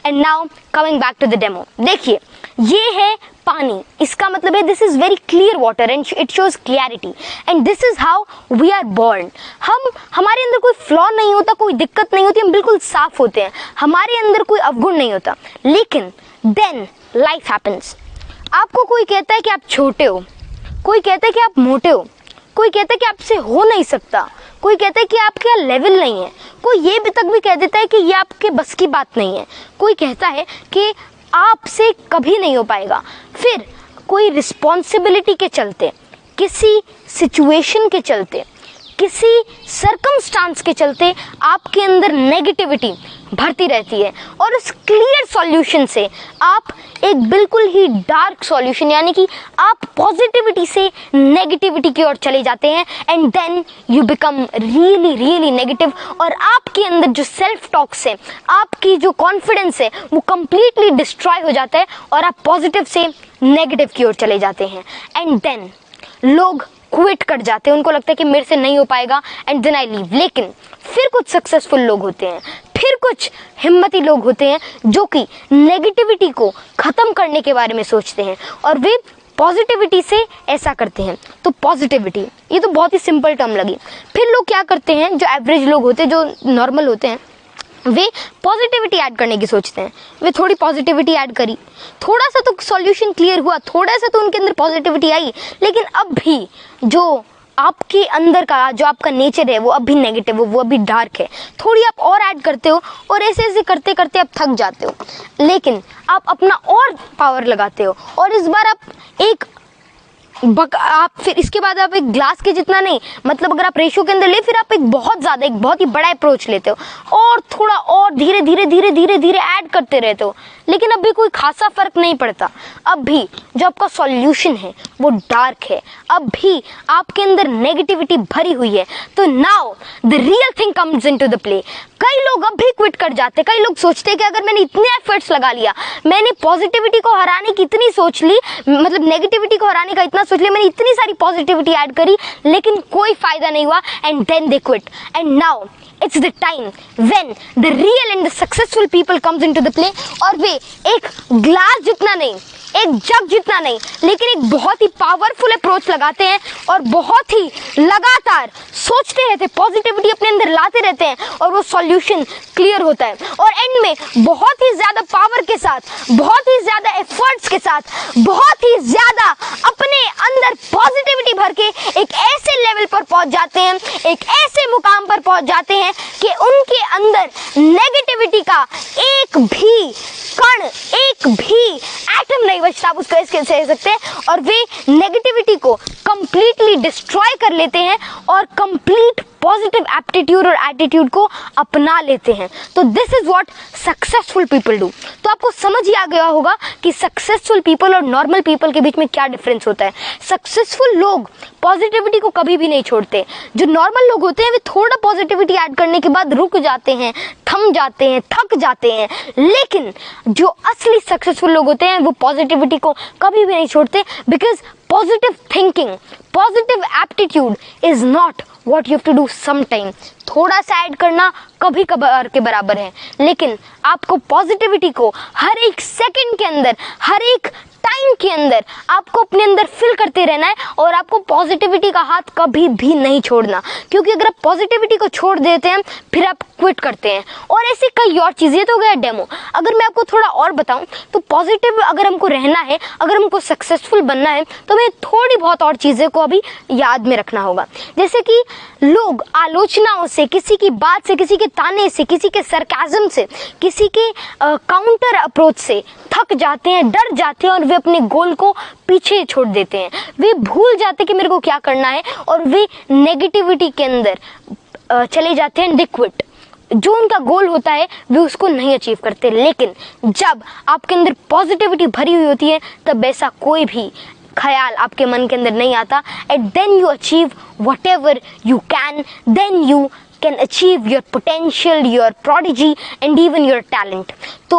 And now coming back to the demo, देखिए ये है पानी, इसका मतलब है this is very clear water and it shows clarity and this is how we are born. हमारे अंदर कोई फ्लॉ नहीं होता, कोई दिक्कत नहीं होती, हम बिल्कुल साफ होते हैं, हमारे अंदर कोई अवगुण नहीं होता। लेकिन देन लाइफ हैपेंस। आपको कोई कहता है कि आप छोटे हो, कोई कहता है कि आप मोटे हो, कोई कहता है कि आपसे हो नहीं सकता, कोई कहता है कि आपका लेवल नहीं है, कोई ये भी तक भी कह देता है कि ये आपके बस की बात नहीं है, कोई कहता है कि आपसे कभी नहीं हो पाएगा। फिर कोई रिस्पॉन्सिबिलिटी के चलते, किसी सिचुएशन के चलते, किसी सर्कमस्टांस के चलते आपके अंदर नेगेटिविटी भरती रहती है और उस क्लियर सॉल्यूशन से आप एक बिल्कुल ही डार्क सॉल्यूशन यानी कि आप पॉजिटिविटी से नेगेटिविटी की ओर चले जाते हैं and then you become really really negative और आपके अंदर जो सेल्फ टॉक्स है, आपकी जो कॉन्फिडेंस है वो कंप्लीटली डिस्ट्रॉय हो जाता है और आप पॉजिटिव से नेगेटिव की ओर चले जाते हैं एंड देन लोग क्विट कर जाते हैं, उनको लगता है कि मेरे से नहीं हो पाएगा एंड देन आई लीव। लेकिन फिर कुछ सक्सेसफुल लोग होते हैं, फिर कुछ हिम्मती लोग होते हैं जो कि नेगेटिविटी को खत्म करने के बारे में सोचते हैं और वे पॉजिटिविटी से ऐसा करते हैं। तो पॉजिटिविटी ये तो बहुत ही सिंपल टर्म लगी। फिर लोग क्या करते हैं, जो एवरेज लोग होते हैं, जो नॉर्मल होते हैं, वे पॉजिटिविटी ऐड करने की सोचते हैं। वे थोड़ी पॉजिटिविटी ऐड करी, थोड़ा सा तो सॉल्यूशन क्लियर हुआ, थोड़ा सा तो उनके अंदर पॉजिटिविटी आई, लेकिन अब भी जो आपके अंदर का जो आपका नेचर है वो अब भी नेगेटिव हो, वो अभी डार्क है। थोड़ी आप और ऐड करते हो और ऐसे ऐसे करते करते आप थक जाते हो, लेकिन आप अपना और पावर लगाते हो और इस बार आप फिर इसके बाद आप एक ग्लास के जितना नहीं, मतलब अगर आप रेशियो के अंदर ले, फिर आप एक बहुत ही बड़ा अप्रोच लेते हो और थोड़ा और धीरे धीरे धीरे धीरे धीरे ऐड करते रहते हो, लेकिन अब भी कोई खासा फर्क नहीं पड़ता। अब भी जो आपका सॉल्यूशन है वो डार्क है, अब भी आपके अंदर नेगेटिविटी भरी हुई है। तो now the real thing comes into the play. कई लोग अब भी क्विट कर जाते, कई लोग सोचते हैं कि अगर मैंने इतने एफर्ट्स लगा लिया, मैंने पॉजिटिविटी को हराने की इतनी सोच ली, मतलब नेगेटिविटी को हराने का इतना सोच लिया, मैंने इतनी सारी पॉजिटिविटी ऐड करी, लेकिन कोई फायदा नहीं हुआ and then they quit. And now it's the time when the real and the successful people comes into the play और वे एक ग्लास जितना नहीं, एक जग जितना नहीं, लेकिन एक बहुत ही पावरफुल अप्रोच लगाते हैं और बहुत ही लगातार सोचते रहते हैं, पॉजिटिविटी अपने अंदर लाते रहते हैं और वो सॉल्यूशन क्लियर होता है और एंड में बहुत ही ज्यादा पावर के साथ, बहुत ही ज्यादा एफर्ट्स के साथ, बहुत ही ज्यादा अपने अंदर पॉजिटिविटी भर के एक ऐसे लेवल पर पहुंच जाते हैं, एक ऐसे मुकाम पर पहुंच जाते हैं कि उनके अंदर नेगेटिविटी का एक भी कण, एक भी एटम नहीं बचता, आप उसको इसके कह सकते हैं, और वे नेगेटिविटी को कंप्लीटली डिस्ट्रॉय कर लेते हैं और कंप्लीट पॉजिटिव एप्टीट्यूड और एटीट्यूड को अपना लेते हैं। तो this is what successful people do. तो आपको समझ ही आ गया होगा कि सक्सेसफुल पीपल और नॉर्मल पीपल के बीच में क्या डिफरेंस होता है। सक्सेसफुल लोग पॉजिटिविटी को कभी भी नहीं छोड़ते, जो नॉर्मल लोग होते हैं वे थोड़ा पॉजिटिविटी ऐड करने के बाद रुक जाते हैं, थम जाते हैं, थक जाते हैं, लेकिन जो असली सक्सेसफुल लोग होते हैं वो पॉजिटिविटी को कभी भी नहीं छोड़ते, because positive thinking, positive aptitude is not what you have to do sometime। थोड़ा सा ऐड करना कभी कभार के बराबर है, लेकिन आपको पॉजिटिविटी को हर एक सेकंड के अंदर, हर एक टाइम के अंदर आपको अपने अंदर फिल करते रहना है और आपको पॉजिटिविटी का हाथ कभी भी नहीं छोड़ना, क्योंकि अगर आप पॉजिटिविटी को छोड़ देते हैं फिर आप क्विट करते हैं। और ऐसे कई और चीज़ें, तो गया डेमो। अगर मैं आपको थोड़ा और बताऊं तो पॉजिटिव अगर हमको रहना है, अगर हमको सक्सेसफुल बनना है, तो हमें थोड़ी बहुत और चीज़ें को अभी याद में रखना होगा। जैसे कि लोग आलोचनाओं से, किसी की बात से, किसी के ताने से, किसी के सरकाज़म से, किसी के काउंटर अप्रोच से थक जाते हैं, डर जाते हैं और वे अपने गोल को पीछे छोड़ देते हैं। वे भूल जाते हैं कि मेरे को क्या करना है और वे नेगेटिविटी के अंदर चले जाते हैं, दे क्विट। जो उनका गोल होता है वे उसको नहीं अचीव करते। लेकिन जब आपके अंदर पॉजिटिविटी भरी हुई होती है तब ऐसा कोई भी ख्याल आपके मन के अंदर नहीं आता, and then you achieve whatever you can, then you can achieve your potential, your prodigy and even your talent। तो